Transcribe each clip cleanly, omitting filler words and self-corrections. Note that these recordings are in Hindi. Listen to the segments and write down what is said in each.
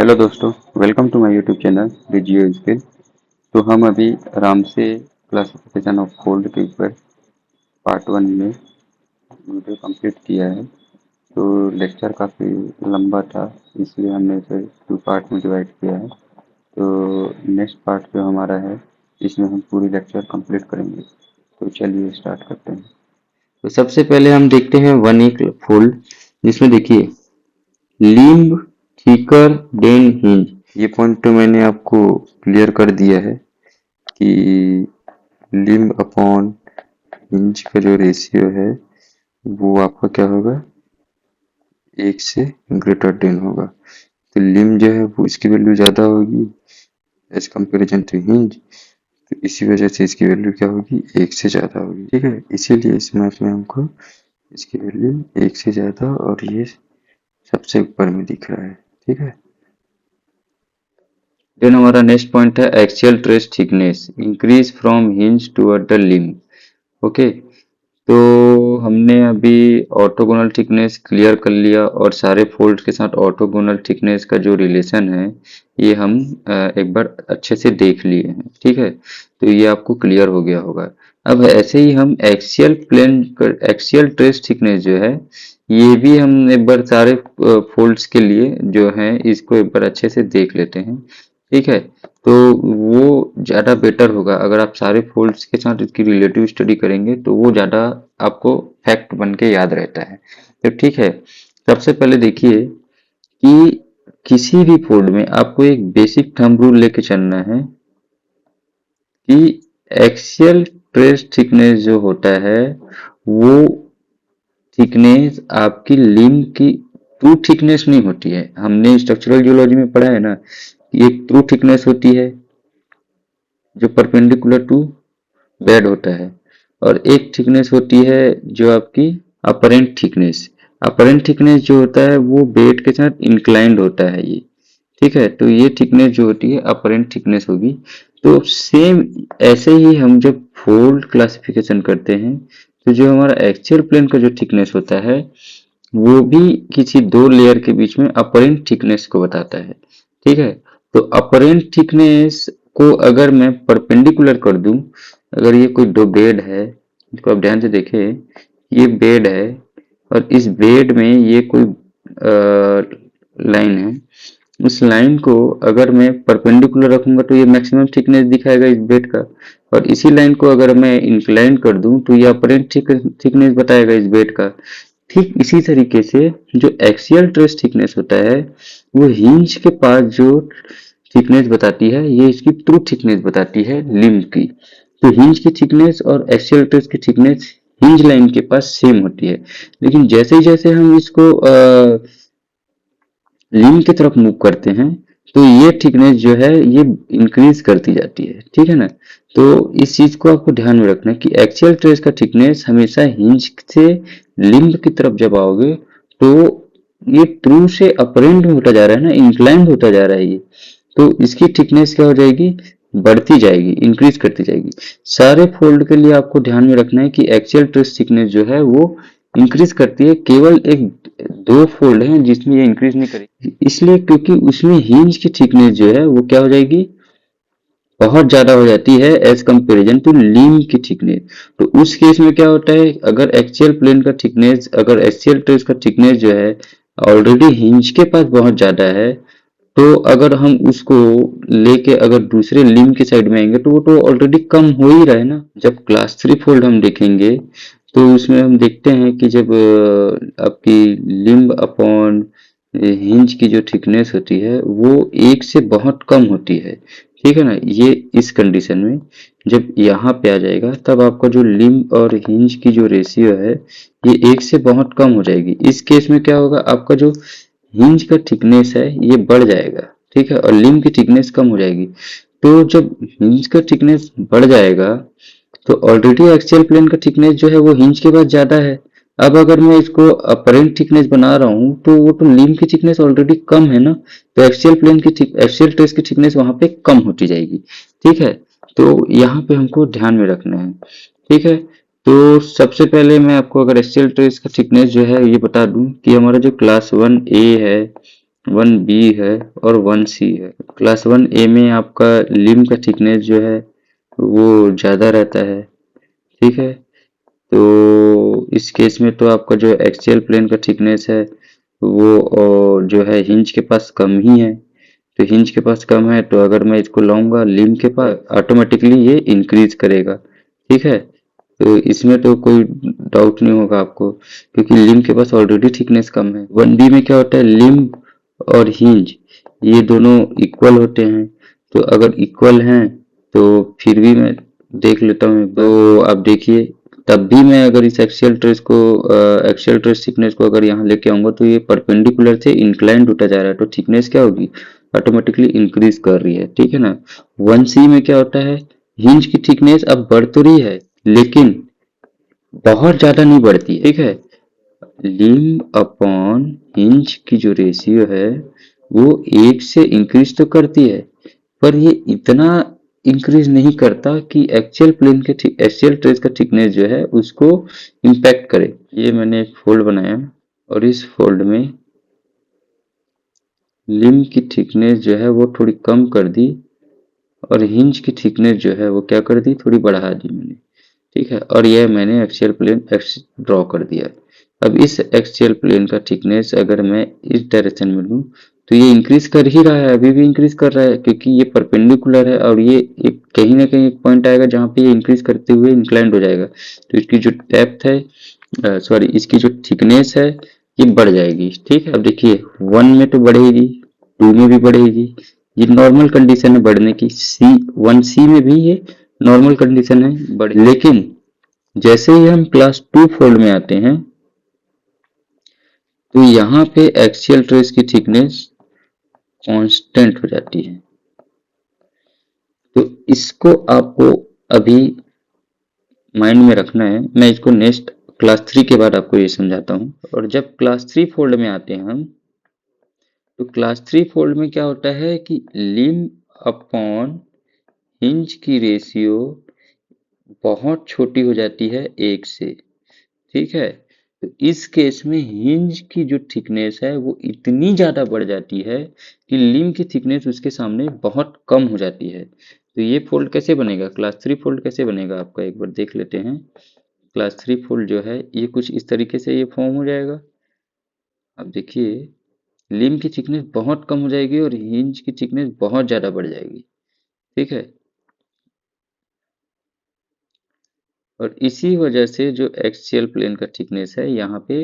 हेलो दोस्तों, welcome to my YouTube channel the Jio skill. तो हम अभी आराम से क्लासिफिकेशन ऑफ फोल्ड के ऊपर पार्ट 1 में वीडियो कंप्लीट किया है। तो लेक्चर काफ़ी लंबा था, इसलिए हमने इसे 2 पार्ट में डिवाइड किया है। तो नेक्स्ट पार्ट जो हमारा है, इसमें हम पूरी लेक्चर कंप्लीट करेंगे। तो चलिए स्टार्ट करते हैं। तो सबसे पहले हम देखते हैं वन एक फोल्ड, जिसमें देखिए लिम्ब थिकर देन हिंज। ये पॉइंट तो मैंने आपको क्लियर कर दिया है कि लिम्ब अपॉन हिंज का जो रेशियो है वो आपका क्या होगा, एक से ग्रेटर देन होगा। तो लिम्ब जो है वो इसकी वैल्यू ज्यादा होगी एज कंपेरिजन टू हिंज, तो इसी वजह से इसकी वैल्यू क्या होगी, एक से ज्यादा होगी। ठीक है, इसीलिए इस मैथ में हमको इसकी वैल्यू एक से ज्यादा और ये सबसे ऊपर में दिख रहा है। ठीक है, देन हमारा नेक्स्ट पॉइंट है axial trace thickness increase from hinge toward the limb. Okay, तो हमने अभी ऑर्थोगोनल थिकनेस क्लियर कर लिया और सारे फोल्ड्स के साथ ऑर्थोगोनल थिकनेस का जो रिलेशन है ये हम एक बार अच्छे से देख लिए हैं। ठीक है, तो ये आपको क्लियर हो गया होगा। अब ऐसे ही हम एक्सियल ट्रेस थिकनेस जो है ये भी हम एक बार सारे फोल्ड्स के लिए जो है इसको एक बार अच्छे से देख लेते हैं। ठीक है, तो वो ज़्यादा बेटर होगा अगर आप सारे फोल्ड्स के साथ इसकी रिलेटिव स्टडी करेंगे, तो वो ज़्यादा आपको फैक्ट बन के याद रहता है। तो ठीक है, सबसे पहले देखिए कि किसी भी फोल्ड में आपको एक बेसिक थंब रूल लेके चलना है कि एक्सियल ट्रेस थिकनेस जो होता है वो थिकनेस आपकी लिम्ब की ट्रू थिकनेस नहीं होती है। हमने स्ट्रक्चरल जियोलॉजी में पढ़ा है ना कि एक ट्रू थिकनेस होती है जो परपेंडिकुलर टू बेड होता है, और एक थिकनेस होती है जो आपकी अपरेंट थिकनेस। अपरेंट थिकनेस जो होता है वो बेड के साथ इंक्लाइंड होता है ये। ठीक है, तो ये थिकनेस जो होती है अपरेंट थिकनेस होगी। तो सेम ऐसे ही हम जब फोल्ड क्लासिफिकेशन करते हैं तो जो हमारा एक्सियल प्लेन का जो थिकनेस होता है वो भी किसी दो लेयर के बीच में अपरेंट थिकनेस को बताता है। ठीक है, तो अपरेंट थिकनेस को अगर मैं परपेंडिकुलर कर दूं, अगर ये कोई दो बेड है, इसको आप ध्यान से देखें, ये बेड है और इस बेड में ये कोई लाइन है। उस लाइन को अगर मैं परपेंडिकुलर रखूंगा तो ये मैक्सिमम थिकनेस दिखाएगा इस बेड का, और इसी लाइन को अगर मैं इंक्लाइन कर दूं तो ये अपरेंट थिकनेस बताएगा इस बेड का। ठीक इसी तरीके से जो एक्सियल ट्रेस थिकनेस होता है वो हिंज के पास जो थिकनेस बताती है ये इसकी ट्रू थिकनेस बताती है लिम्ब की। तो हिंज की थिकनेस और एक्सियल ट्रेस की थिकनेस हिंज लाइन के पास सेम होती है, लेकिन जैसे ही जैसे हम इसको लिम्ब की तरफ मूव करते हैं तो ये थिकनेस जो है ये इंक्रीज करती जाती है। ठीक है ना, तो इस चीज को आपको ध्यान में रखना है कि एक्सियल ट्रेस का थिकनेस हमेशा हिंज से लिम्ब की तरफ जब आओगे तो ये ट्रू से अपरेंट में होता जा रहा है ना, इंक्लाइंड होता जा रहा है ये, तो इसकी थिकनेस क्या हो जाएगी, बढ़ती जाएगी, इंक्रीज करती जाएगी। सारे फोल्ड के लिए आपको ध्यान में रखना है कि एक्सियल ट्रेस थिकनेस जो है वो इंक्रीज करती है, केवल एक दो फोल्ड हैं जिसमें ये इंक्रीज नहीं करेगी, इसलिए क्योंकि उसमें हिंज की थिकनेस जो है वो क्या हो जाएगी, बहुत ज्यादा हो जाती है एज कंपेरिजन टू लिम्ब की थिकनेस। तो उस केस में क्या होता है, अगर एक्सियल प्लेन का थिकनेस, अगर एक्सियल ट्रेस का थिकनेस जो है ऑलरेडी हिंज के पास बहुत ज्यादा है, तो अगर हम उसको लेके अगर दूसरे लिम्ब की साइड में आएंगे तो वो तो ऑलरेडी कम हो ही रहा है ना। जब क्लास 3 फोल्ड हम देखेंगे तो उसमें हम देखते हैं कि जब आपकी लिम्ब अपॉन हिंज की जो थिकनेस होती है वो एक से बहुत कम होती है। ठीक है ना, ये इस कंडीशन में जब यहाँ पे आ जाएगा तब आपका जो लिम्ब और हिंज की जो रेशियो है ये एक से बहुत कम हो जाएगी। इस केस में क्या होगा, आपका जो हिंज का थिकनेस है ये बढ़ जाएगा। ठीक है, और लिम्ब की थिकनेस कम हो जाएगी। तो जब हिंज का थिकनेस बढ़ जाएगा तो ऑलरेडी एक्सियल प्लेन का थिकनेस जो है वो हिंज के पास ज्यादा है। अब अगर मैं इसको अपरेंट थिकनेस बना रहा हूँ तो वो तो लिम्ब की थिकनेस ऑलरेडी कम है ना, तो एक्सियल ट्रेस की थिकनेस वहां पे कम होती जाएगी। ठीक है, तो यहाँ पे हमको ध्यान में रखना है। ठीक है, तो सबसे पहले मैं आपको अगर एक्सियल ट्रेस का थिकनेस जो है ये बता दूं कि हमारा जो क्लास 1 ए है 1B है और 1C है। क्लास 1A में आपका लिम्ब का थिकनेस जो है वो ज़्यादा रहता है, ठीक है। तो इस केस में तो आपका जो एक्सियल प्लेन का थिकनेस है वो जो है हिंज के पास कम ही है। तो हिंज के पास कम है तो अगर मैं इसको लाऊंगा लिम्ब के पास, ऑटोमेटिकली ये इंक्रीज करेगा, ठीक है। तो इसमें तो कोई डाउट नहीं होगा आपको, क्योंकि लिम्ब के पास ऑलरेडी थिकनेस कम है। 1B में क्या होता है, लिम्ब और हिंज ये दोनों इक्वल होते हैं। तो अगर इक्वल हैं तो फिर भी मैं देख लेता हूँ एक बार। तो आप देखिए, तब भी मैं अगर इस एक्सियल ट्रेस थिकनेस को अगर यहाँ लेके आऊंगा तो ये परपेंडिकुलर से इंक्लाइंड होता जा रहा है, तो थिकनेस क्या होगी, ऑटोमेटिकली इंक्रीज कर रही है, ठीक है ना। 1C में क्या होता है, हिंज की थिकनेस अब बढ़ तो रही है लेकिन बहुत ज्यादा नहीं बढ़ती है, ठीक है। लिम्ब अपॉन हिंज की जो रेशियो है वो 1 से इंक्रीज तो करती है, पर ये इतना इंक्रीज नहीं करता कि एक्सियल ट्रेस का थिकनेस जो है उसको इम्पैक्ट करे। ये मैंने एक फोल्ड बनाया और इस फोल्ड में लिम्ब की थिकनेस जो है वो थोड़ी कम कर दी और हिंज की थिकनेस जो है वो क्या कर दी, थोड़ी बढ़ा दी मैंने, ठीक है। और यह मैंने एक्सियल प्लेन ड्रॉ कर दिया। अब इस एक्सियल प्लेन का थिकनेस अगर मैं इस डायरेक्शन में लूँ तो ये इंक्रीज कर ही रहा है, अभी भी इंक्रीज कर रहा है, क्योंकि ये परपेंडिकुलर है और ये एक कहीं ना कहीं एक पॉइंट आएगा जहाँ पे ये इंक्रीज करते हुए इंक्लाइंड हो जाएगा। तो इसकी जो डेप्थ है, सॉरी इसकी जो थिकनेस है ये बढ़ जाएगी, ठीक है। अब देखिए 1 में तो बढ़ेगी, 2 में भी बढ़ेगी, ये नॉर्मल कंडीशन है बढ़ने की। 1C में भी ये नॉर्मल कंडीशन है बढ़, लेकिन जैसे ही हम क्लास 2 फोल्ड में आते हैं तो यहाँ पे एक्सियल ट्रेस की थिकनेस कांस्टेंट हो जाती है। तो इसको आपको अभी माइंड में रखना है। मैं इसको नेक्स्ट क्लास 3 के बाद आपको ये समझाता हूँ। और जब क्लास 3 फोल्ड में आते हैं हम, तो क्लास 3 फोल्ड में क्या होता है कि लिम्ब अपॉन हिंज की रेशियो बहुत छोटी हो जाती है 1 से, ठीक है। तो इस केस में हिंज की जो थिकनेस है वो इतनी ज्यादा बढ़ जाती है कि लिम्ब की थिकनेस उसके सामने बहुत कम हो जाती है। तो ये फोल्ड कैसे बनेगा, क्लास 3 फोल्ड कैसे बनेगा आपका एक बार देख लेते हैं। क्लास 3 फोल्ड जो है ये कुछ इस तरीके से ये फॉर्म हो जाएगा। अब देखिए लिम्ब की थिकनेस बहुत कम हो जाएगी और हिंज की थिकनेस बहुत ज्यादा बढ़ जाएगी, ठीक है। और इसी वजह से जो एक्सियल प्लेन का थिकनेस है यहाँ पे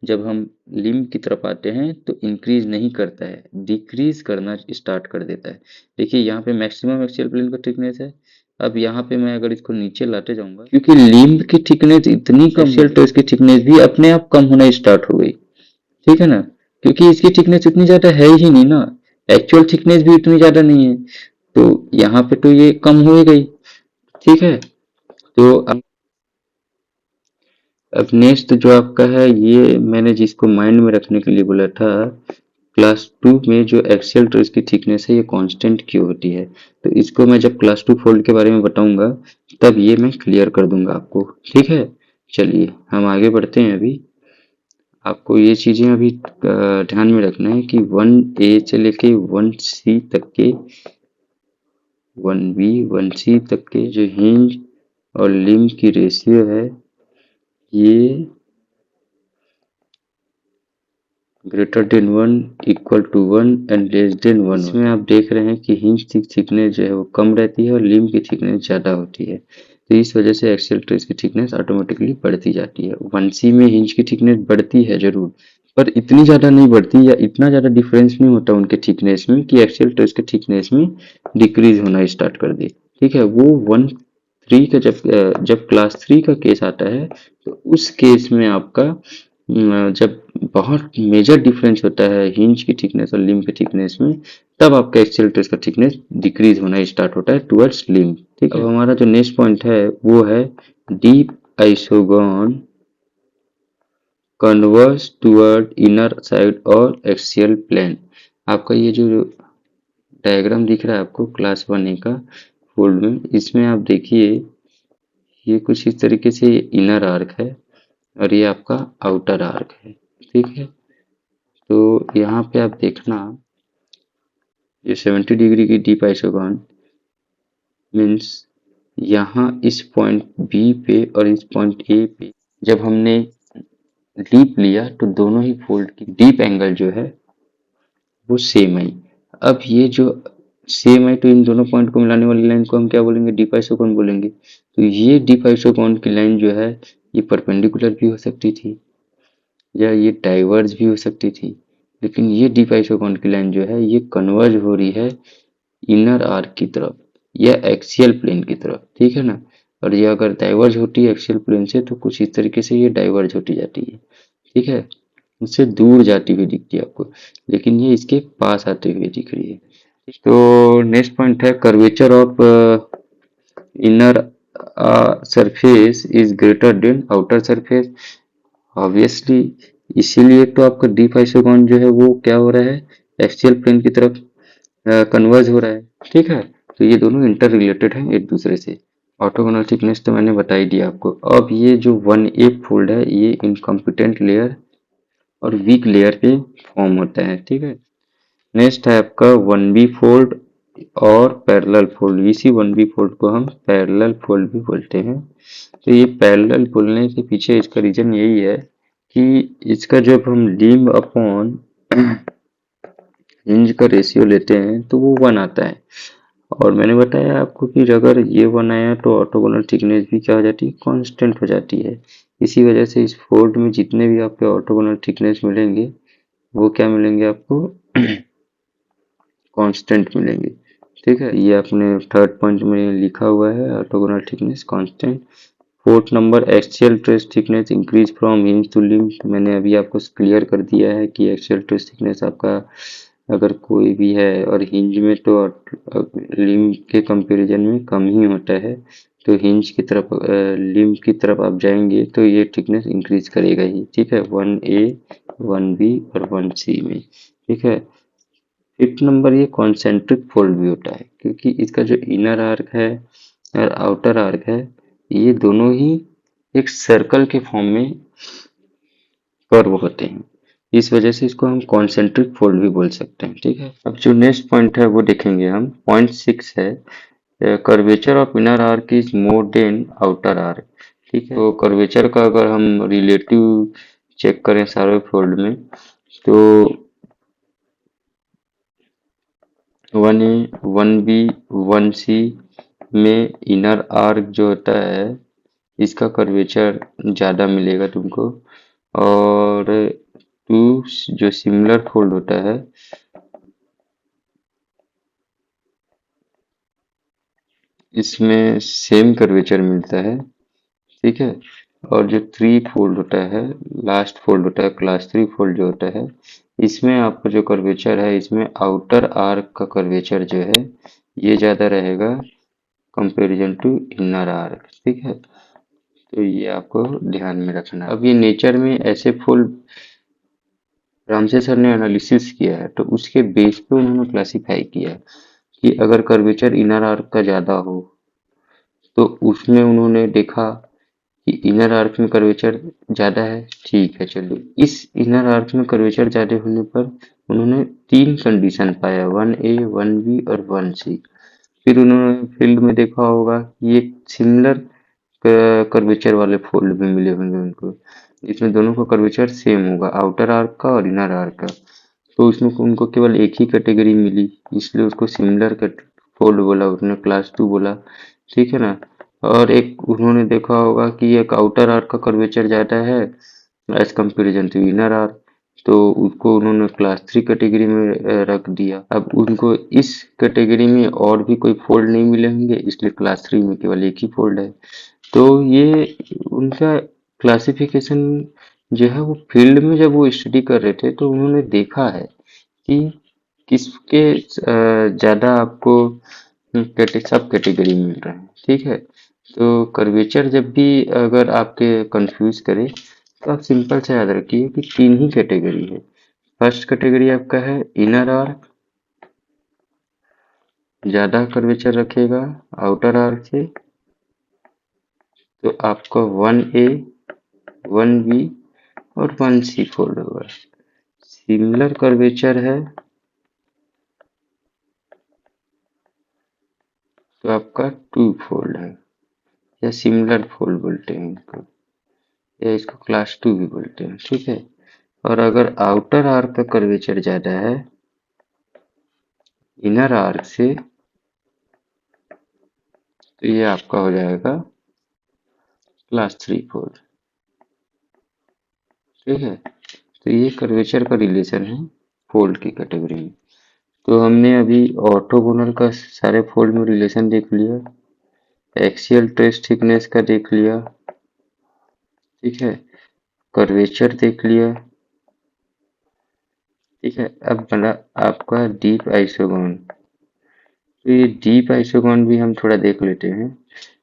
जब हम लिम्ब की तरफ आते हैं तो इंक्रीज नहीं करता है, डिक्रीज करना स्टार्ट कर देता है। देखिए यहाँ पे मैक्सिमम एक्सियल प्लेन का थिकनेस है। अब यहाँ पे मैं अगर इसको नीचे लाते जाऊंगा, क्योंकि लिम्ब की थिकनेस इतनी कम, एक्सियल ट्रेस की थिकनेस भी अपने आप कम होना स्टार्ट हो गई, ठीक है ना। क्योंकि इसकी थिकनेस उतनी ज्यादा है ही नहीं ना, एक्चुअल थिकनेस भी उतनी ज्यादा नहीं है, तो यहाँ पे तो ये कम हो ही गई, ठीक है। तो अब नेक्स्ट जो आपका है, ये मैंने जिसको माइंड में रखने के लिए बोला था, क्लास 2 में जो एक्सियल ट्रेस की थिकनेस है ये कांस्टेंट क्यों होती है। तो इसको मैं जब क्लास 2 फोल्ड के बारे में बताऊंगा तब ये मैं क्लियर कर दूंगा आपको, ठीक है। चलिए हम आगे बढ़ते हैं। अभी आपको ये चीजें अभी ध्यान में रखना है कि 1A से लेके 1C तक के, 1B 1C तक के जो हिंज और लिम्ब की रेशियो है ये greater than 1, equal to 1 and less than 1। इसमें आप देख रहे हैं कि हिंज की थिकनेस जो है वो कम रहती है और लिम्ब की थिकनेस ज़्यादा होती है। तो इस वजह से एक्सियल ट्रेस की थिकनेस ऑटोमेटिकली बढ़ती जाती है। 1C में हिंज की थिकनेस बढ़ती है जरूर, पर इतनी ज़्यादा नहीं बढ़ती या इतना ज़्यादा डिफरेंस नहीं होता उनके थिकनेस में कि एक्सियल ट्रेस के थिकनेस में डिक्रीज होना स्टार्ट कर दे, ठीक है। वो 1-3 का जब क्लास 3 का केस आता है तो उस केस में आपका जब बहुत मेजर डिफरेंस होता है हिंज की थिकनेस और लिम्ब की थिकनेस में, तब आपका एक्सियल ट्रेस का थिकनेस डिक्रीज होना स्टार्ट होता है टुवर्ड्स लिम्ब, ठीक है। अब हमारा जो नेक्स्ट पॉइंट है वो है deep isogon converse toward inner side और एक्सियल प्लेन। आपका ये जो डायग्राम दिख रहा है आपको क्लास 1A का फोल्ड में, इसमें आप देखिए ये कुछ इस तरीके से इनर आर्क है और ये आपका आउटर आर्क है, ठीक है। तो यहाँ पे आप देखना, ये 70 डिग्री की डीप आइसोगोन मीन्स यहाँ इस पॉइंट बी पे और इस पॉइंट ए पे जब हमने डीप लिया तो दोनों ही फोल्ड की डीप एंगल जो है वो सेम आई। अब ये जो सेम है तो इन दोनों पॉइंट को मिलाने वाली लाइन को हम क्या बोलेंगे, डीप आइसोगोन बोलेंगे। तो ये डीप आइसोगोन की लाइन जो है ये परपेंडिकुलर भी हो सकती थी या ये डाइवर्ज भी हो सकती थी, लेकिन ये डीप आइसोगोन की लाइन जो है ये कन्वर्ज हो रही है इनर आर्क की तरफ या एक्सियल प्लेन की तरफ, ठीक है ना। और ये अगर डाइवर्ज होती है एक्सियल प्लेन से तो कुछ इस तरीके से ये डाइवर्ज होती जाती है, ठीक है, उससे दूर जाती हुई दिखती है आपको, लेकिन ये इसके पास आते हुए दिख रही है। तो नेक्स्ट पॉइंट है curvature of inner surface is greater than outer surface. Obviously इसीलिए तो आपका डीप आइसोगोन जो है वो क्या हो रहा है, एक्सियल प्लेन की तरफ कन्वर्ज हो रहा है, ठीक है। तो ये दोनों इंटर रिलेटेड हैं एक दूसरे से। ऑर्थोगोनल थिकनेस तो मैंने बता ही दिया आपको। अब ये जो 1A फोल्ड है ये इनकम्पिटेंट लेयर और वीक लेयर पे फॉर्म होता है, ठीक है। नेक्स्ट है आपका 1B फोल्ड और पैरेलल फोल्ड। इसी 1B फोल्ड को हम पैरेलल फोल्ड भी बोलते हैं। तो ये पैरेलल बोलने के पीछे इसका रीजन यही है कि इसका जब हम लिम्ब अपॉन हिंज का रेशियो लेते हैं तो वो 1 आता है। और मैंने बताया आपको कि अगर ये 1 आया तो ऑर्थोगोनल थिकनेस भी क्या हो जाती है, कांस्टेंट हो जाती है। इसी वजह से इस फोल्ड में जितने भी आपके ऑर्थोगोनल थिकनेस मिलेंगे वो क्या मिलेंगे आपको, कांस्टेंट मिलेंगे, ठीक है। ये अपने थर्ड पॉइंट में लिखा हुआ है, orthogonal thickness constant. Fourth number axial trace thickness increase from hinge to limb. मैंने अभी आपको क्लियर कर दिया है कि एक्सियल ट्रेस थिकनेस आपका अगर कोई भी है और हिंज में तो लिम्ब के कंपैरिजन में कम ही होता है, तो हिंज की तरफ लिम्ब की तरफ आप जाएंगे तो ये थिकनेस इंक्रीज करेगा ही, ठीक है, 1A 1B और 1C में, ठीक है। फिफ्थ नंबर ये कॉन्सेंट्रिक फोल्ड भी होता है क्योंकि इसका जो इनर आर्क है और आउटर आर्क है ये दोनों ही एक सर्कल के फॉर्म में कर्व होते हैं, इस वजह से इसको हम कॉन्सेंट्रिक फोल्ड भी बोल सकते हैं, ठीक है। अब जो नेक्स्ट पॉइंट है वो देखेंगे हम, पॉइंट 6 है curvature of inner arc is more than outer arc, ठीक है। तो कर्वेचर का अगर हम रिलेटिव चेक करें सारे फोल्ड में तो 1A 1B 1C में इनर आर्क जो होता है इसका कर्वेचर ज़्यादा मिलेगा तुमको, और टू जो सिमिलर फोल्ड होता है इसमें सेम कर्वेचर मिलता है, ठीक है। और जो 3 फोल्ड होता है, लास्ट फोल्ड होता है, क्लास 3 फोल्ड जो होता है, इसमें आपका जो कर्वेचर है इसमें आउटर आर्क का कर्वेचर जो है ये ज़्यादा रहेगा कंपैरिजन टू इनर आर्क, ठीक है। तो ये आपको ध्यान में रखना है। अब ये नेचर में ऐसे फोल्ड रामसे सर ने एनालिसिस किया है तो उसके बेस पे उन्होंने क्लासिफाई किया है कि अगर कर्वेचर इनर आर्क का ज़्यादा हो तो उसमें उन्होंने देखा कि इनर आर्क में कर्वेचर ज़्यादा है, ठीक है चलिए, इस इनर आर्क में कर्वेचर ज़्यादा होने पर उन्होंने 3 कंडीशन पाया, 1A 1B और 1C। फिर उन्होंने फील्ड में देखा होगा कि एक सिमिलर कर्वेचर वाले फोल्ड भी मिले होंगे उनको, इसमें दोनों का कर्वेचर सेम होगा, आउटर आर्क का और इनर आर्क का। तो उसमें उनको केवल एक ही कैटेगरी मिली इसलिए उसको सिमिलर फोल्ड बोला, उसने क्लास 2 बोला, ठीक है ना। और एक उन्होंने देखा होगा कि एक आउटर आर्क का कर्वेचर ज़्यादा है as comparison to inner arc, तो उसको उन्होंने क्लास 3 कैटेगरी में रख दिया। अब उनको इस कैटेगरी में और भी कोई फोल्ड नहीं मिले होंगे इसलिए क्लास 3 में केवल एक ही फोल्ड है। तो ये उनका क्लासिफिकेशन जो है वो फील्ड में जब वो स्टडी कर रहे थे तो उन्होंने देखा है कि किसके ज़्यादा आपको सब कैटेगरी मिल रहे हैं, ठीक है। तो कर्वेचर जब भी अगर आपके कंफ्यूज करे तो आप सिंपल से याद रखिए कि 3 ही कैटेगरी है। फर्स्ट कैटेगरी आपका है इनर आर्क ज़्यादा कर्वेचर रखेगा आउटर आर्क से, तो आपका 1A 1B और 1C फोल्ड होगा। सिमिलर कर्वेचर है तो आपका टू फोल्ड है, या सिमिलर फोल्ड बोलते हैं इनको, या इसको क्लास टू भी बोलते हैं, ठीक है। और अगर आउटर आर्क का कर्वेचर ज्यादा है इनर आर्क से, तो ये आपका हो जाएगा क्लास थ्री फोल्ड, ठीक है। तो ये कर्वेचर का रिलेशन है फोल्ड की कैटेगरी में। तो हमने अभी ऑर्थोगोनल का सारे फोल्ड में रिलेशन देख लिया, एक्सियल ट्रेस थिकनेस का देख लिया, ठीक है, कर्वेचर देख लिया, ठीक है। अब बना आपका डीप आइसोगोन। तो ये डीप आइसोगोन भी हम थोड़ा देख लेते हैं।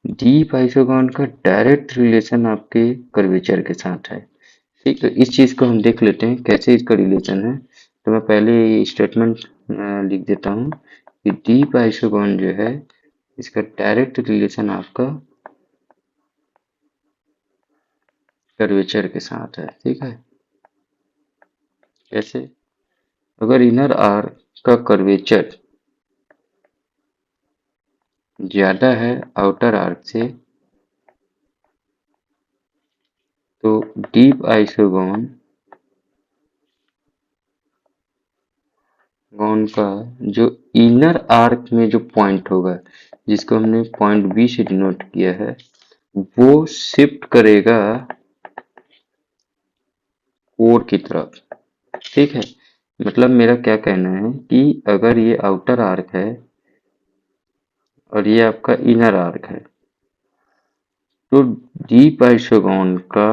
डीप आइसोगोन का डायरेक्ट रिलेशन आपके कर्वेचर के साथ है, ठीक। तो इस चीज को हम देख लेते हैं कैसे इसका रिलेशन है। तो मैं पहले ये स्टेटमेंट लिख देता हूँ कि डीप आइसोगोन जो है इसका डायरेक्ट रिलेशन आपका कर्वेचर के साथ है, ठीक है। कैसे? अगर इनर आर्क का कर्वेचर ज्यादा है आउटर आर्क से, तो डीप आइसोगोन का जो इनर आर्क में जो पॉइंट होगा, जिसको हमने पॉइंट बी से डिनोट किया है, वो शिफ्ट करेगा कोर की तरफ, ठीक है। मतलब मेरा क्या कहना है कि अगर ये आउटर आर्क है और ये आपका इनर आर्क है, तो डीप आइसोगोन का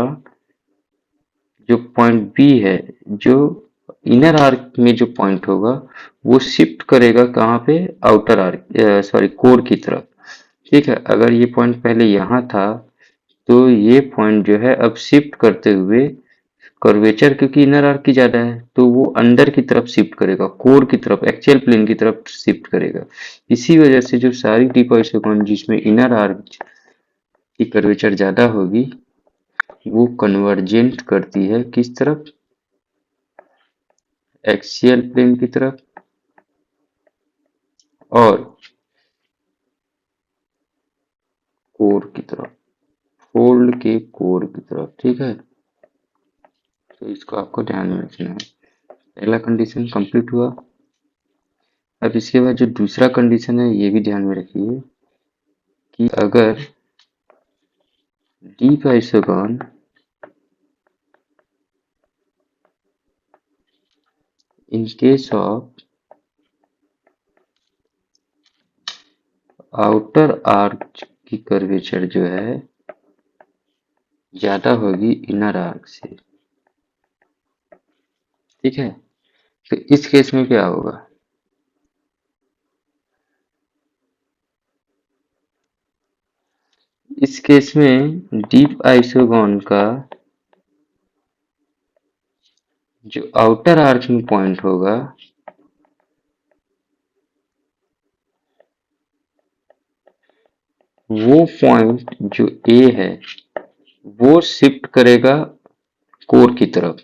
जो पॉइंट बी है, जो इनर आर्क में जो पॉइंट होगा वो शिफ्ट करेगा कहाँ पे, आउटर आर्क सॉरी कोर की तरफ, ठीक है। अगर ये पॉइंट पहले यहाँ था तो ये पॉइंट जो है अब शिफ्ट करते हुए कर्वेचर, क्योंकि इनर आर्क की ज्यादा है तो वो अंदर की तरफ शिफ्ट करेगा, कोर की तरफ, एक्सियल प्लेन की तरफ शिफ्ट करेगा। इसी वजह से जो सारी डीप आइसोगोन जिसमें इनर आर्क की कर्वेचर ज्यादा होगी वो कन्वर्जेंट करती है किस तरफ, एक्सियल प्लेन की तरफ और कोर की तरफ, फोल्ड के कोर की तरफ, ठीक है। तो इसको आपको ध्यान में रखना है। पहला कंडीशन कंप्लीट हुआ। अब इसके बाद जो दूसरा कंडीशन है ये भी ध्यान में रखिए कि अगर deep isogon in case of outer arc की कर्वेचर जो है ज्यादा होगी इनर आर्क से, ठीक है। तो इस केस में क्या होगा, इस केस में डीप आइसोगोन का जो आउटर आर्क में पॉइंट होगा वो पॉइंट जो ए है वो शिफ्ट करेगा कोर की तरफ,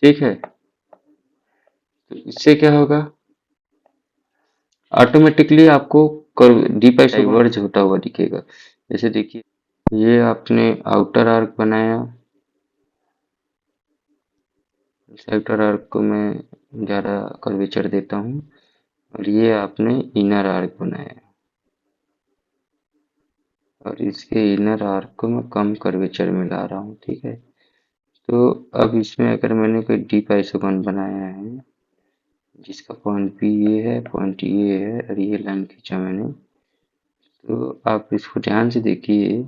ठीक है। तो इससे क्या होगा, ऑटोमेटिकली आपको कर्व डीप डाइवर्ज होता हुआ दिखेगा। जैसे देखिए ये आपने आउटर आर्क बनाया, इस आउटर आर्क को मैं ज़्यादा कर्वेचर देता हूँ, और ये आपने इनर आर्क बनाया और इसके इनर आर्क को मैं कम कर्वेचर में ला रहा हूँ, ठीक है। तो अब इसमें अगर मैंने कोई डीप आइसोगोन बनाया है जिसका पॉइंट बी ये है, पॉइंट ये है और ये लाइन खींचा मैंने, तो आप इसको ध्यान से देखिए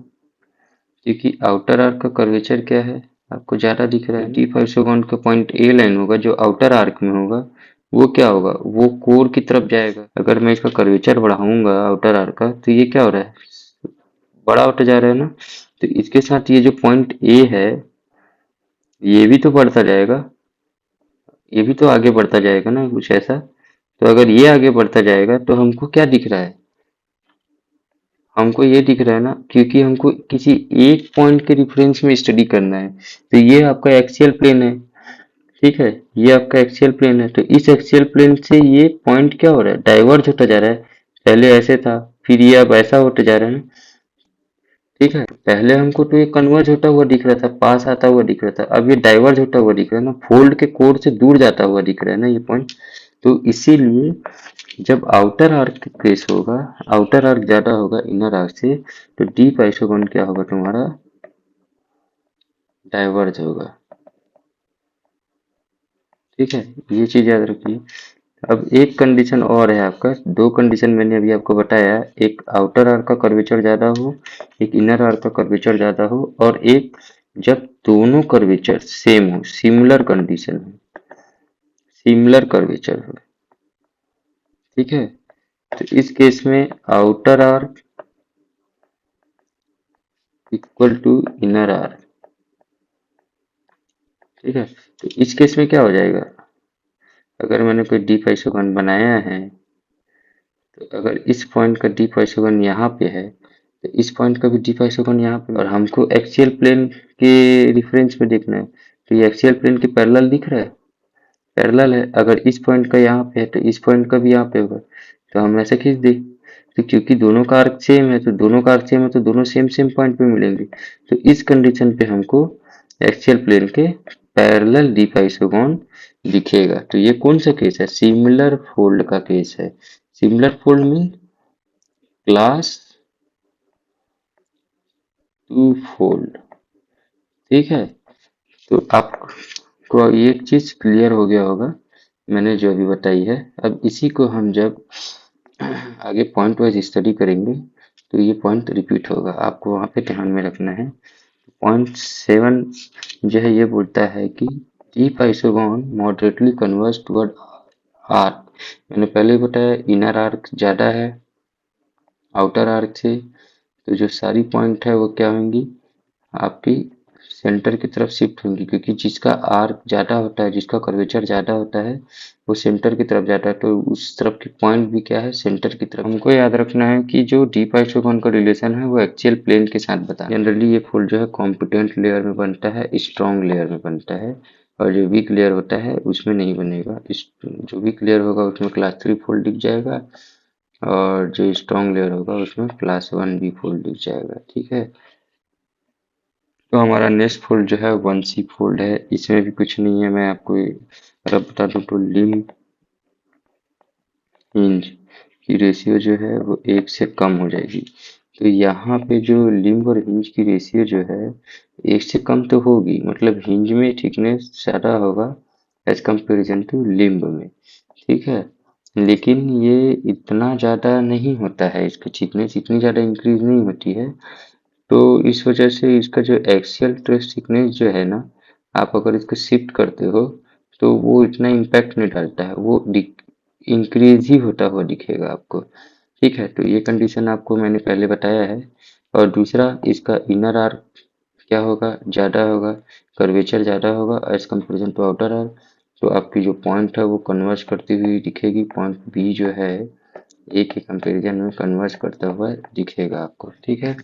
क्योंकि आउटर आर्क का कर्वेचर क्या है आपको ज्यादा दिख रहा है। डीप आइसोगोन का पॉइंट ए लाइन होगा जो आउटर आर्क में होगा, वो क्या होगा, वो कोर की तरफ जाएगा। अगर मैं इसका कर्वेचर बढ़ाऊंगा आउटर आर्क का तो ये क्या हो रहा है, बड़ा होता जा रहा है ना। तो इसके साथ ये जो पॉइंट ए है ये भी तो बढ़ता जाएगा, ये भी तो आगे बढ़ता जाएगा ना कुछ ऐसा। तो अगर ये आगे बढ़ता जाएगा तो हमको क्या दिख रहा है, हमको ये दिख रहा है ना, क्योंकि हमको किसी एक पॉइंट के रेफरेंस में स्टडी करना है। तो ये आपका एक्सियल प्लेन है, ठीक है, ये आपका एक्सियल प्लेन है। तो इस एक्सियल प्लेन से ये पॉइंट क्या हो रहा है, डाइवर्ज होता जा रहा है। पहले ऐसे था, फिर ये अब ऐसा होते जा रहा है ना, ठीक है। पहले हमको तो ये कन्वर्ज होता हुआ दिख रहा था, पास आता हुआ दिख रहा था, अब ये डाइवर्ज होता हुआ दिख रहा है ना, फोल्ड के कोर से दूर जाता हुआ दिख रहा है ना ये पॉइंट। तो इसीलिए जब आउटर आर्क केस होगा, आउटर आर्क ज्यादा होगा इनर आर्क से, तो डीप आइसोगोन क्या होगा तुम्हारा, डाइवर्ज होगा, ठीक है। ये चीज याद रखिए। अब एक कंडीशन और है आपका, दो कंडीशन मैंने अभी आपको बताया, एक आउटर आर्क का कर्वेचर ज्यादा हो, एक इनर आर्क का कर्वेचर ज्यादा हो, और एक जब दोनों कर्वेचर सेम हो, सिमिलर कंडीशन हो, सिमिलर कर्वेचर हो, ठीक है। तो इस केस में outer arc equal to inner arc, ठीक है। तो इस केस में क्या हो जाएगा, अगर मैंने कोई डीप आइसोगोन बनाया है, तो अगर इस पॉइंट का डीप आइसोगोन यहाँ पे है, तो इस पॉइंट का भी डीप आइसोगोन यहाँ पे, और हमको एक्सियल प्लेन के रिफरेंस में देखना है, तो ये एक्सियल प्लेन के पैरेलल दिख रहा है, पैरेलल है। अगर इस पॉइंट का यहाँ पे है तो इस पॉइंट का भी यहाँ पे होगा, तो हम ऐसे खींच दें। तो क्योंकि दोनों का आर्क सेम है, तो दोनों का आर्क सेम है तो दोनों सेम सेम पॉइंट पे मिलेंगे। तो इस कंडीशन पे हमको एक्सियल प्लेन के पैरेलल डीप आइसोगोन दिखेगा। तो ये कौन सा केस है, सिमिलर फोल्ड का केस है। सिमिलर फोल्ड में क्लास टू फोल्ड, ठीक है। तो आपको ये चीज क्लियर हो गया होगा, मैंने जो अभी बताई है। अब इसी को हम जब आगे पॉइंट वाइज स्टडी करेंगे, तो ये पॉइंट रिपीट होगा, आपको वहाँ पे ध्यान में रखना है। पॉइंट 7 जो है ये बोलता है कि deep isogon moderately converge toward arc. मैंने पहले ही बताया इनर आर्क ज्यादा है आउटर आर्क से, तो जो सारी पॉइंट है वो क्या होंगी, आपकी सेंटर की तरफ शिफ्ट होंगी, क्योंकि जिसका आर्क ज्यादा होता है, जिसका कर्वेचर ज्यादा होता है, वो सेंटर की तरफ जाता है, तो उस तरफ की पॉइंट भी क्या है, सेंटर की तरफ। हमको याद रखना है कि जो डीप आइसोगोन का रिलेशन है वो एक्सियल प्लेन के साथ बता। जनरली ये फोल्ड जो है कॉम्पिटेंट लेयर में बनता है, स्ट्रॉन्ग लेयर में बनता है, और जो वीक लेयर होता है उसमें नहीं बनेगा। जो वीक लेयर होगा उसमें क्लास 3 फोल्ड दिख जाएगा, और जो स्ट्रॉन्ग लेयर होगा उसमें क्लास 1 बी फोल्ड दिख जाएगा, ठीक है। तो हमारा नेक्स्ट फोल्ड जो है 1C फोल्ड है, इसमें भी कुछ नहीं है। मैं आपको अगर बता दूं तो लिम्ब हिंज की रेशियो जो है वो 1 से कम हो जाएगी। तो यहाँ पे जो लिम्ब और हिंज की रेशियो जो है 1 से कम तो होगी, मतलब हिंज में थिकनेस ज़्यादा होगा एज कंपेरिजन टू लिम्ब में, ठीक है। लेकिन ये इतना ज़्यादा नहीं होता है, इसकी थिकनेस इतनी ज़्यादा इंक्रीज नहीं होती है। तो इस वजह से इसका जो एक्सियल ट्रेस थिकनेस जो है ना, आप अगर इसको शिफ्ट करते हो तो वो इतना इम्पैक्ट नहीं डालता है, वो इंक्रीज ही होता हुआ दिखेगा आपको, ठीक है। तो ये कंडीशन आपको मैंने पहले बताया है। और दूसरा, इसका इनर आर्क क्या होगा, ज़्यादा होगा, कर्वेचर ज़्यादा होगा as comparison to outer arc. तो आपकी जो पॉइंट है वो कन्वर्ज करती हुई दिखेगी, पॉइंट बी जो है ए के कंपेरिजन में कन्वर्ज करता हुआ दिखेगा आपको, ठीक है।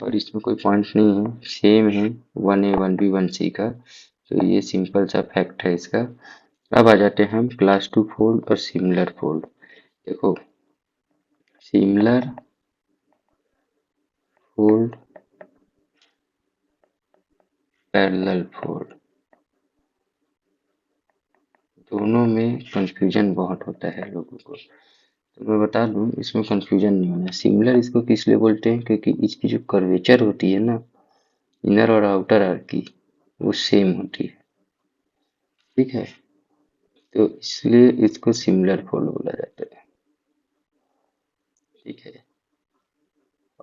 और इसमें कोई पॉइंट नहीं है, सेम है 1A 1B 1C का। तो ये सिंपल सा फैक्ट है इसका। अब आ जाते हैं हम क्लास 2 फोल्ड और सिमिलर फोल्ड। देखो, सिमिलर फोल्ड, पैरेलल फोल्ड, दोनों में कंफ्यूजन बहुत होता है लोगों को। तो मैं बता दूं, इसमें कंफ्यूजन नहीं होना। सिमिलर इसको किस लिए बोलते हैं, क्योंकि इसकी जो कर्वेचर होती है ना, इनर और आउटर आर्क की, वो सेम होती है, ठीक है। तो इसलिए इसको सिमिलर फोल्ड बोला जाता है, ठीक है।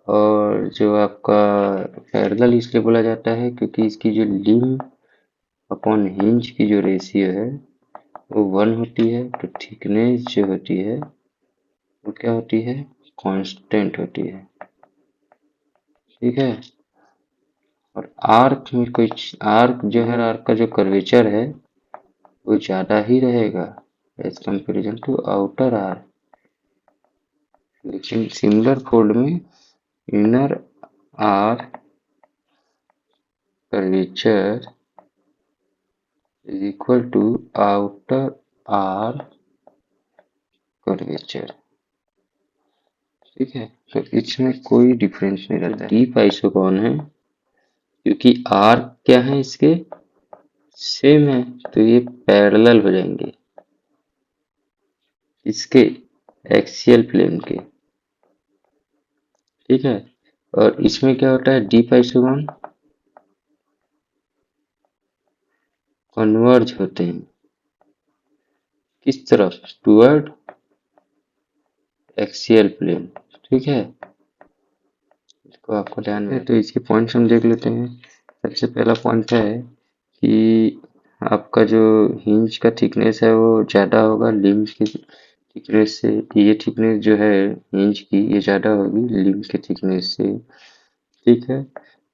और जो आपका पैरेलल इसलिए बोला जाता है क्योंकि इसकी जो लिम्ब अपॉन हिंज की जो रेशियो है वो 1 होती है, तो थिकनेस जो होती है वो क्या होती है, कांस्टेंट होती है, ठीक है। और आर्क में कोई आर्क जो है, आर्क का जो कर्वेचर है वो ज्यादा ही रहेगा as comparison to outer arc. लेकिन सिमिलर फोल्ड में inner R curvature is equal to outer R curvature। ठीक है, तो इसमें कोई डिफरेंस नहीं रहता है। डीप आइसोकॉन है क्योंकि R क्या है इसके सेम है, तो ये पैरेलल हो जाएंगे इसके एक्सियल प्लेन के। ठीक है, और इसमें क्या होता है, डीप आइसोकॉन कन्वर्ज होते हैं किस तरफ, टुवर्ड एक्सियल प्लेन। ठीक है, इसको आपको ध्यान में, तो इसके पॉइंट्स हम देख लेते हैं। सबसे पहला पॉइंट है कि आपका जो हिंज का थिकनेस है वो ज़्यादा होगा लिम्ब की थिकनेस से। ये थिकनेस जो है हिंज की ये ज़्यादा होगी लिम्ब के थिकनेस से। ठीक है,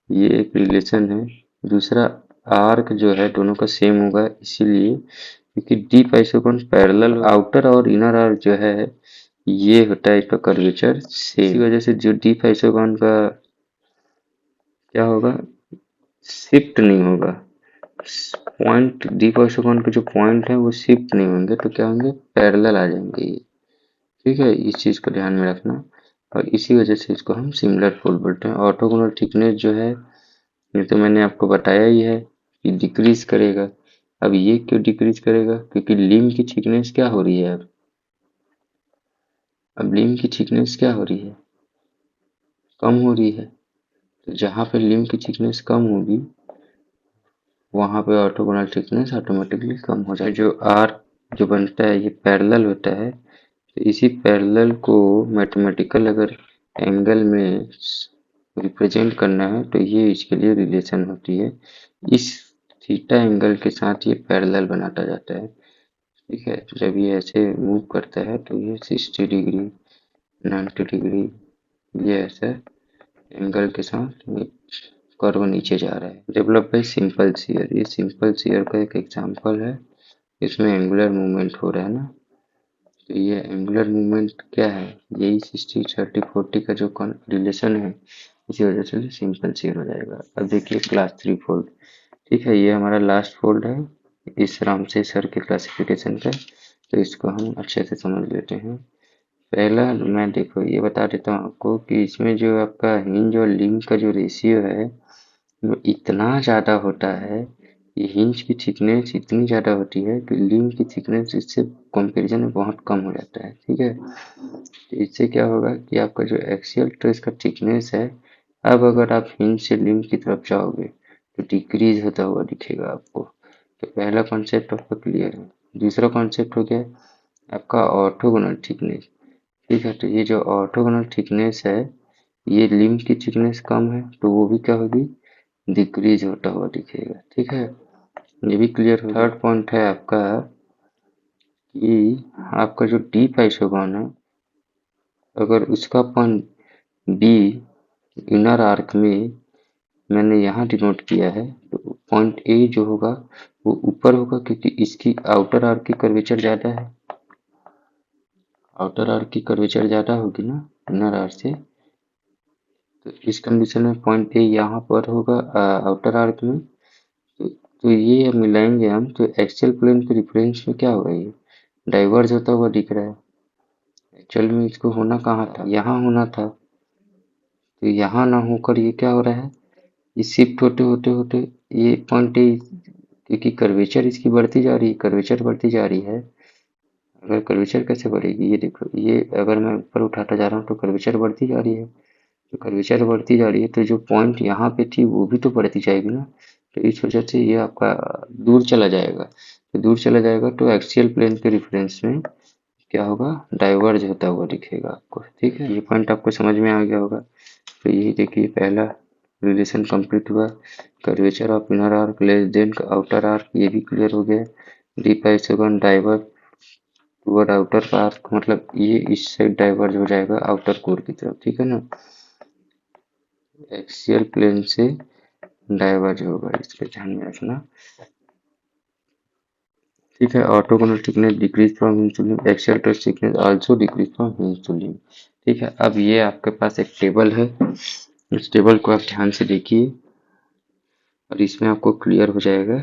ये एक रिलेशन है। दूसरा, आर्क जो है दोनों का सेम होगा, इसीलिए क्योंकि डीप आइसोकॉन पैरेलल, आउटर और इनर आर्क जो है ये होता है इसका कर्वेचर सेम। इसी वजह से जो डीप आइसोकॉन का क्या होगा, शिफ्ट नहीं होगा। पॉइंट डीप आइसोकॉन के जो पॉइंट है वो शिफ्ट नहीं होंगे, तो क्या होंगे, पैरेलल आ जाएंगे ये। ठीक है, इस चीज को ध्यान में रखना, और इसी वजह से इसको हम सिमिलर फोल्ड बोलते हैं। ऑर्थोगोनल थिकनेस जो है ये तो मैंने आपको बताया ही है कि डिक्रीज करेगा। अब ये क्यों डिक्रीज करेगा, क्योंकि लिम्ब की थिकनेस क्या हो रही है, अब लिम्ब की थिकनेस क्या हो रही है, कम हो रही है। तो जहाँ पे लिम्ब की थिकनेस कम होगी वहाँ पे ऑर्थोगोनल थिकनेस ऑटोमेटिकली कम हो जाएगी। जो आर्क जो बनता है ये पैरेलल होता है, तो इसी पैरेलल को मैथमेटिकल अगर एंगल में रिप्रेजेंट करना है तो ये इसके लिए रिलेशन होती है। इस थीटा एंगल के साथ ये पैरेलल बनाता जाता है। ठीक है, तो जब ये ऐसे मूव करता है तो ये 60 डिग्री 90 डिग्री ये ऐसा एंगल के साथ कर्व नीचे जा रहा है। डेवलप बाय सिंपल शियर, ये सिंपल शियर का एक एग्जांपल है। इसमें एंगुलर मूवमेंट हो रहा है ना, तो ये एंगुलर मूवमेंट क्या है, यही 60 30 40 का जो रिलेशन है, इसी वजह से सिंपल शियर हो जाएगा। अब देखिए क्लास 3 फोल्ड। ठीक है, ये हमारा लास्ट फोल्ड है इस रामसे सर के क्लासिफिकेशन का, तो इसको हम अच्छे से समझ लेते हैं। पहला मैं देखो ये बता देता हूँ आपको कि इसमें जो आपका हिंज और लिंब का जो रेशियो है वो इतना ज़्यादा होता है, ये हिंज की थिकनेस इतनी ज़्यादा होती है कि लिंब की थिकनेस इससे कंपैरिजन में बहुत कम हो जाता है। ठीक है, तो इससे क्या होगा कि आपका जो एक्सियल ट्रेस का थिकनेस है, अब अगर आप हिंज से लिंब की तरफ जाओगे तो डिक्रीज होता हुआ दिखेगा आपको। तो पहला कॉन्सेप्ट आपका क्लियर है। दूसरा कॉन्सेप्ट हो गया आपका ऑर्थोगोनल थिकनेस। ठीक है, तो ये जो ऑर्थोगोनल थिकनेस है ये लिम्ब की थिकनेस कम है तो वो भी क्या होगी, डिक्रीज होता हुआ दिखेगा। ठीक है, ये भी क्लियर हो। थर्ड पॉइंट है आपका कि आपका जो डीप आइसोगोन है अगर उसका पॉइंट बी इनर आर्क में मैंने यहाँ डिनोट किया है, तो पॉइंट ए जो होगा वो ऊपर होगा क्योंकि इसकी आउटर आर्क की कर्वेचर ज़्यादा है, आउटर आर्क की कर्वेचर ज़्यादा होगी ना इनर आर्क से। तो इस कंडीशन में पॉइंट ए यहाँ पर होगा आउटर आर्क में, तो ये अब मिलाएंगे हम, तो एक्सियल प्लेन के रिफरेंस में क्या होगा, ये डाइवर्ज होता हुआ दिख रहा है। एक्चुअल में इसको होना कहाँ था, यहाँ होना था, तो यहाँ ना होकर ये क्या हो रहा है, ये शिफ्ट होते होते होते ये पॉइंट ए, क्योंकि कर्वेचर इसकी बढ़ती जा रही है, कर्वेचर बढ़ती जा रही है। अगर कर्वेचर कैसे बढ़ेगी, ये देखो, ये अगर मैं ऊपर उठाता जा रहा हूँ तो कर्वेचर बढ़ती जा रही है, तो कर्वेचर बढ़ती जा रही है तो जो पॉइंट यहाँ पे थी वो भी तो बढ़ती जाएगी ना, तो इस वजह से ये आपका दूर चला जाएगा। तो दूर चला जाएगा तो एक्सियल प्लेन के रिफरेंस में क्या होगा, डाइवर्ज होता हुआ दिखेगा आपको। ठीक है, ये पॉइंट आपको समझ में आ गया होगा। तो यही देखिए पहला रिलेशन कंप्लीट हुआ, curvature of inner arc less than outer arc, ये भी क्लियर हो गया। Deep isogon diverge toward outer arc, मतलब ये इस साइड डाइवर्ज हो जाएगा आउटर कोर की तरफ। ठीक है ना, एक्सियल प्लेन से डाइवर्ज होगा, इसको ध्यान में रखना। ठीक है, orthogonal thickness decrease from hinge to limb, axial trace thickness also decrease from hinge to limb. ठीक है, अब ये आपके पास एक टेबल है, इस टेबल को आप ध्यान से देखिए और इसमें आपको क्लियर हो जाएगा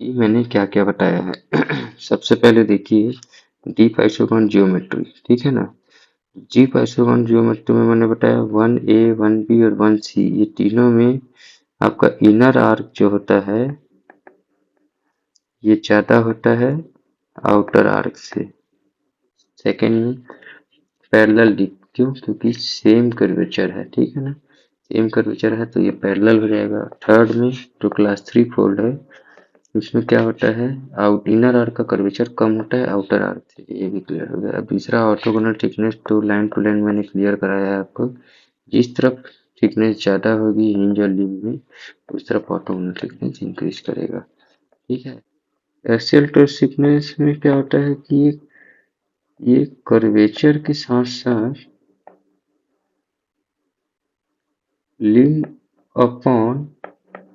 कि मैंने क्या क्या बताया है। सबसे पहले देखिए डीप आइसोगोन जियोमेट्री, ठीक है ना। डीप आइसोगोन जियोमेट्री में मैंने बताया 1A 1B और 1C, ये तीनों में आपका इनर आर्क जो होता है ये ज्यादा होता है आउटर आर्क से। सेकेंड में पैरेलल डीप, क्यों? क्योंकि सेम कर्वेचर है, ठीक है ना, सेम कर्वेचर है तो ये पैरेलल हो जाएगा। थर्ड में जो क्लास 3 फोल्ड है इसमें क्या होता है, आउट इनर आर्क का कर्वेचर कम होता है आउटर आर्क से, ये भी क्लियर हो गया। अब तीसरा ऑर्थोगोनल थिकनेस, तो लाइन टू लाइन मैंने क्लियर कराया है आपको, जिस तरफ थिकनेस ज्यादा होगी हिंज और लिम्ब में उस तरफ ऑर्थोगोनल थिकनेस इंक्रीज करेगा, ठीक है। एक्सियल ट्रेस थिकनेस में क्या होता है कि ये कर्वेचर के साथ साथ लिम्ब अपॉन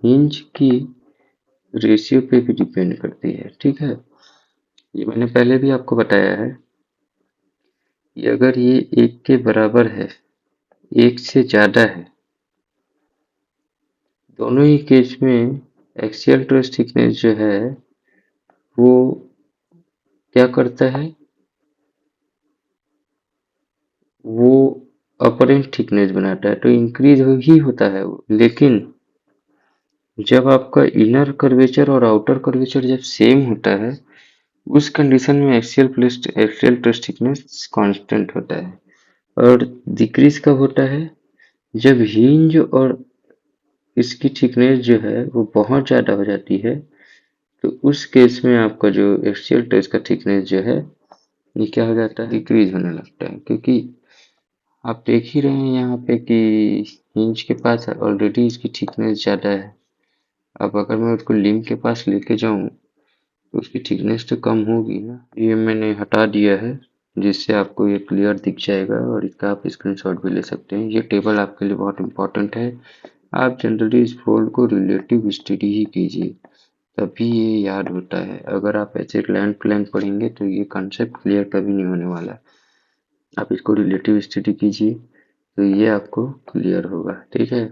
हिंज की रेशियो पे भी डिपेंड करती है, ठीक है। ये मैंने पहले भी आपको बताया है कि अगर ये एक के बराबर है, एक से ज्यादा है, दोनों ही केस में एक्सियल ट्रेस थिकनेस जो है वो क्या करता है, वो अपरेंट थिकनेस बनाता है, तो इंक्रीज ही होता है वो। लेकिन जब आपका इनर कर्वेचर और आउटर कर्वेचर जब सेम होता है उस कंडीशन में एक्सियल ट्रेस थिकनेस कांस्टेंट होता है। और डिक्रीज कब होता है, जब हिंज और इसकी थिकनेस जो है वो बहुत ज्यादा हो जाती है, तो उस केस में आपका जो एक्सियल ट्रेस का थिकनेस जो है ये क्या हो जाता है, डिक्रीज होने लगता है। क्योंकि आप देख ही रहे हैं यहाँ पे कि हिंज के पास ऑलरेडी इसकी थिकनेस ज्यादा है, अब अगर मैं उसको लिंक के पास लेके जाऊं तो उसकी थिकनेस तो कम होगी ना। ये मैंने हटा दिया है जिससे आपको ये क्लियर दिख जाएगा और इसका आप स्क्रीनशॉट भी ले सकते हैं। ये टेबल आपके लिए बहुत इंपॉर्टेंट है, आप जनरली इस फोल्ड को रिलेटिव स्टडी ही कीजिए तभी ये याद होता है। अगर आप ऐसे लाइन टू लाइन पढ़ेंगे तो ये कॉन्सेप्ट क्लियर कभी नहीं होने वाला। आप इसको रिलेटिव स्टडी कीजिए तो ये आपको क्लियर होगा, ठीक है।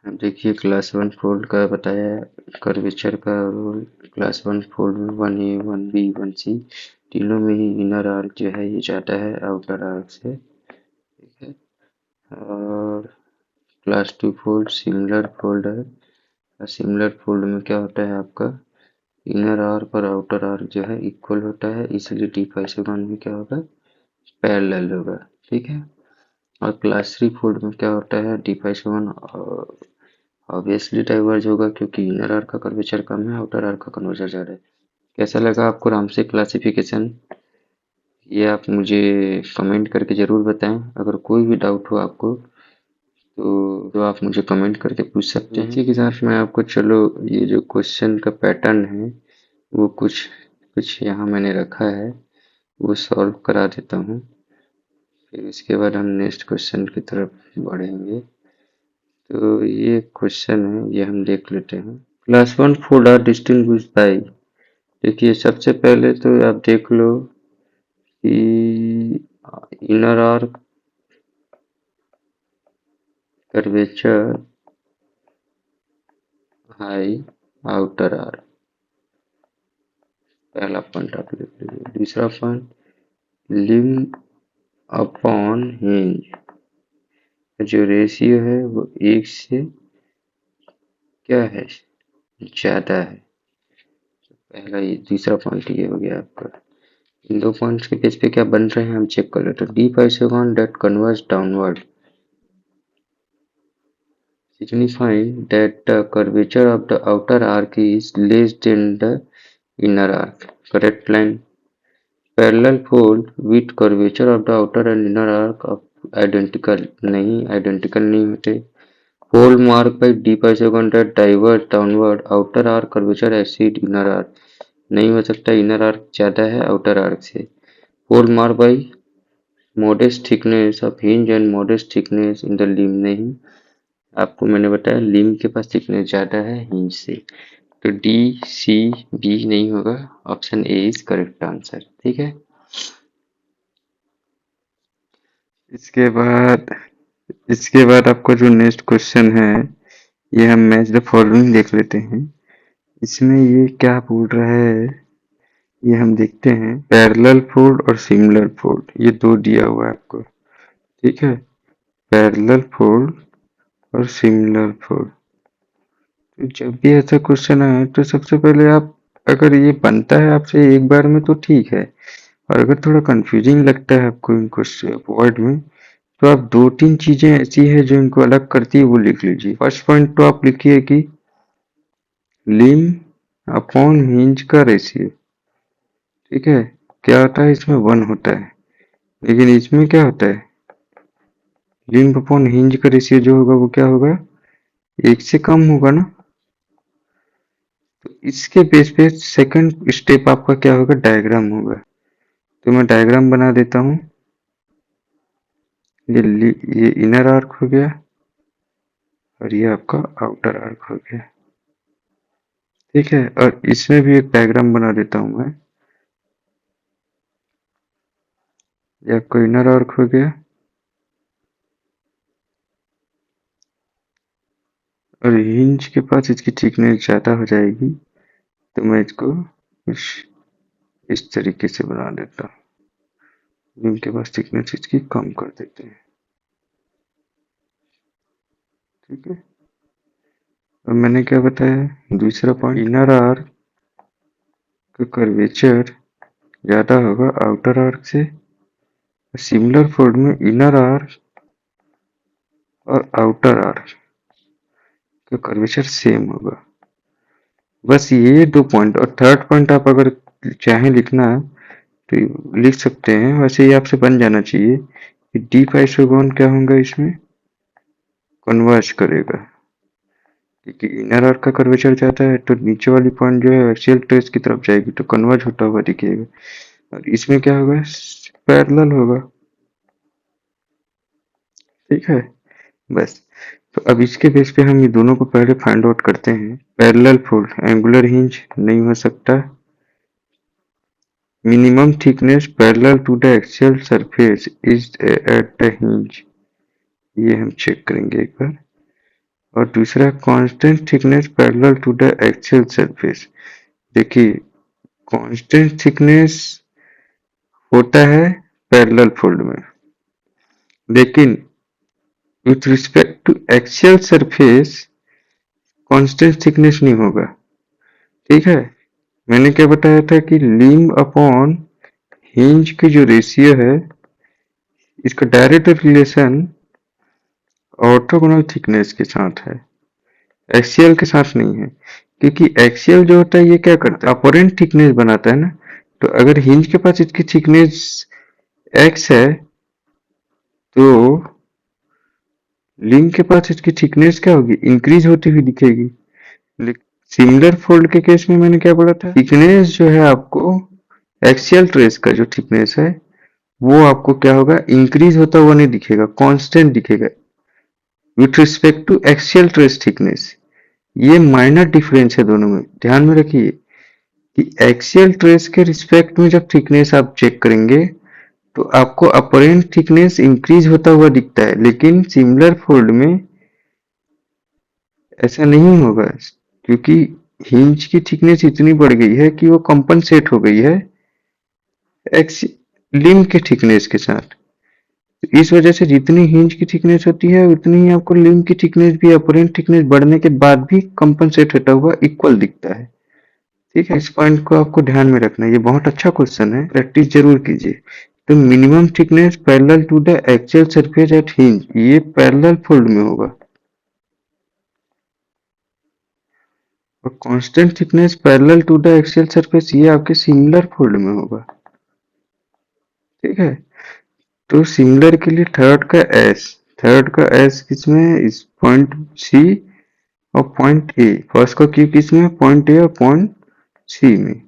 अब देखिए क्लास 1 फोल्ड का बताया कर्वेचर का रोल। क्लास 1 फोल्ड में 1A 1B 1C तीनों में ही इनर आर्क जो है ये जाता है आउटर आर्क से, ठीक है। और क्लास 2 फोल्ड सिमिलर फोल्ड है। सिमिलर फोल्ड में क्या होता है, आपका इनर आर्क और आउटर आर्क जो है इक्वल होता है, इसलिए डीप आइसोगोन में क्या होगा, पैरेलल होगा, ठीक है। और क्लास 3 फोल्ड में क्या होता है, डीप आइसोगोन ऑब्वियसली डाइवर्ज होगा क्योंकि इनर आर्क का कर्वेचर कम है आउटर आर्क का कर्वेचर ज्यादा है। कैसा लगा आपको रामसे क्लासिफिकेशन, ये आप मुझे कमेंट करके जरूर बताएं। अगर कोई भी डाउट हो आपको तो आप मुझे कमेंट करके पूछ सकते हैं। इसी के साथ मैं आपको चलो ये जो क्वेश्चन का पैटर्न है वो कुछ कुछ यहाँ मैंने रखा है वो सॉल्व करा देता हूँ, फिर इसके बाद हम नेक्स्ट क्वेश्चन की तरफ बढ़ेंगे। तो ये क्वेश्चन है ये हम देख लेते हैं। Class 1 fold are distinguish by, देखिए सबसे पहले तो आप देख लो कि inner arc curvature high outer arc, पहला पॉइंट आप लिख लीजिए। दूसरा पॉइंट लिम्ब अपॉन हिंज जो रेशियो है वो एक से क्या है, ज्यादा है। पहला ये दूसरा पॉइंट ये हो गया आपका। इन दो पॉइंट्स के बेस पे क्या बन रहे हैं हम चेक कर लेते हैं। Deep isogon that converge downward signifying that the curvature of the outer arc is less than the inner arc. Correct line. Parallel fold with curvature of the outer and inner arc of identical नहीं, identical नहीं होते। Fold marked by deep isogon that diverge downward, outer arc curvature exceed inner arc नहीं हो सकता, inner arc ज्यादा है outer arc से। Fold marked by modest thickness of hinge and modest thickness in the limb नहीं, आपको मैंने बताया लिम्ब के पास थिकनेस ज्यादा है हिंज से, तो डी सी बी नहीं होगा, option A is correct answer, ठीक है। इसके बाद आपका जो नेक्स्ट क्वेश्चन है, ये हम मैच द फॉलोइंग देख लेते हैं। इसमें ये क्या बोल रहा है, ये हम देखते हैं। पैरेलल फोल्ड और सिमिलर फोल्ड, ये दो दिया हुआ है आपको, ठीक है। पैरेलल फोल्ड और सिमिलर फोल्ड, तो जब भी ऐसा क्वेश्चन आए तो सबसे पहले आप, अगर ये बनता है आपसे एक बार में तो ठीक है, और अगर थोड़ा कंफ्यूजिंग लगता है आपको इन क्वेश्चन वर्ड में, तो आप दो तीन चीजें ऐसी है जो इनको अलग करती है, वो लिख लीजिए। फर्स्ट पॉइंट तो आप लिखिए कि लिम अपॉन हिंज का रेशियो, ठीक है। क्या होता है इसमें, 1 होता है, लेकिन इसमें क्या होता है, लिम अपॉन हिंज का रेशियो जो होगा वो क्या होगा, 1 से कम होगा ना। तो इसके बेस पे सेकंड स्टेप आपका क्या होगा, डायग्राम होगा। तो मैं डायग्राम बना देता हूँ। ये इनर आर्क हो गया और ये आपका आउटर आर्क हो गया, ठीक है। और इसमें भी एक डायग्राम बना देता हूँ मैं। ये आपका इनर आर्क हो गया और हिंज के पास इसकी थिकनेस ज़्यादा हो जाएगी, तो मैं इसको इस तरीके से बना देता हूँ। इनके पास थिकनेस इसकी कम कर देते हैं, ठीक है। अब मैंने क्या बताया, दूसरा पॉइंट, इनर आर्क का कर्वेचर ज़्यादा होगा आउटर आर्क से। सिमिलर फोल्ड में इनर आर्क और आउटर आर्क का कर्वेचर सेम होगा। बस ये दो पॉइंट, और थर्ड पॉइंट आप अगर चाहें लिखना तो लिख सकते हैं। वैसे ये आपसे बन जाना चाहिए कि डीप आइसोगोन क्या होगा, इसमें कन्वर्ज करेगा, क्योंकि इनर आर्क का कर्वेचर जाता है तो नीचे वाली पॉइंट जो है एक्सियल ट्रेस की तरफ जाएगी, तो कन्वर्ज होता हुआ दिखेगा। और इसमें क्या होगा, पैरेलल होगा, ठीक है। बस, तो अब इसके बेस पे हम ये दोनों को पहले फाइंड आउट करते हैं। पैरेलल फोल्ड, एंगुलर हिंज नहीं हो सकता। Minimum thickness parallel to the axial surface is at the hinge, ये हम चेक करेंगे एक बार। और दूसरा, constant thickness parallel to the axial surface. देखिए, कांस्टेंट थिकनेस होता है पैरेलल फोल्ड में, लेकिन with respect to axial surface constant thickness नहीं होगा, ठीक है। मैंने क्या बताया था कि लिम अपॉन हिंज की जो रेशियो है, इसका डायरेक्ट रिलेशन ऑर्थोगोनल थिकनेस के साथ है, एक्सियल के साथ नहीं है। क्योंकि एक्सियल जो होता है ये क्या करता है, अपोरेंट थिकनेस बनाता है ना। तो अगर हिंज के पास इसकी थिकनेस x है, तो लिंक के पास इसकी थिकनेस क्या होगी, इंक्रीज होती हुई दिखेगी। सिमिलर फोल्ड के केस में मैंने क्या बोला था, थिकनेस जो है आपको, एक्सियल ट्रेस का जो थिकनेस है वो आपको क्या होगा, इंक्रीज होता हुआ नहीं दिखेगा, कांस्टेंट दिखेगा with respect to axial trace thickness. ये माइनर डिफरेंस है दोनों में, ध्यान में रखिए कि एक्सियल ट्रेस के रिस्पेक्ट में जब थिकनेस आप चेक करेंगे तो आपको अपरेंट थिकनेस इंक्रीज होता हुआ दिखता है, लेकिन सिमिलर फोल्ड में ऐसा नहीं होगा, क्योंकि हिंज की थिकनेस इतनी बढ़ गई है कि वो कंपनसेट हो गई है एक्स लिम के थिकनेस के साथ। तो इस वजह से जितनी हिंज की थिकनेस होती है उतनी ही आपको लिम की थिकनेस भी अपरेंट थिकनेस बढ़ने के बाद भी कंपनसेट होता हुआ इक्वल दिखता है, ठीक है। इस पॉइंट को आपको ध्यान में रखना है, ये बहुत अच्छा क्वेश्चन है, प्रैक्टिस जरूर कीजिए। तो minimum thickness parallel to the axial surface at hinge, ये पैरेलल फोल्ड में होगा। और constant thickness parallel to the axial surface, ये आपके सिमिलर फोल्ड में होगा, ठीक है। तो सिमिलर के लिए थर्ड का एस किसमें है, इस पॉइंट सी और पॉइंट ए। फर्स्ट का क्यू किसमें, पॉइंट ए और पॉइंट सी में।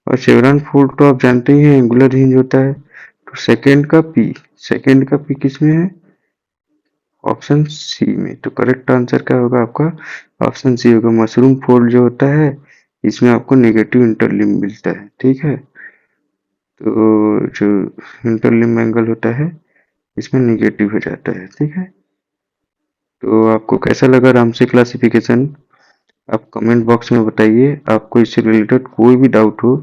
और शेवरॉन फोल्ड तो आप जानते ही हैं एंगुलर हिंज होता है। तो सेकंड का पी किसमें है, ऑप्शन सी में। तो करेक्ट आंसर क्या होगा आपका, ऑप्शन सी होगा। मशरूम फोल्ड जो होता है इसमें आपको नेगेटिव इंटरलिंक मिलता है, ठीक है। तो जो इंटरलिंक एंगल होता है इसमें निगेटिव हो जाता है। ठीक है, तो आपको कैसा लगा रामसे क्लासिफिकेशन, आप कमेंट बॉक्स में बताइए। आपको इससे रिलेटेड कोई भी डाउट हो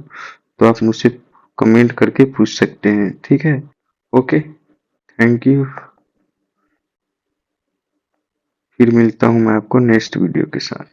तो आप मुझसे कमेंट करके पूछ सकते हैं। ठीक है, ओके, थैंक यू। फिर मिलता हूँ मैं आपको नेक्स्ट वीडियो के साथ।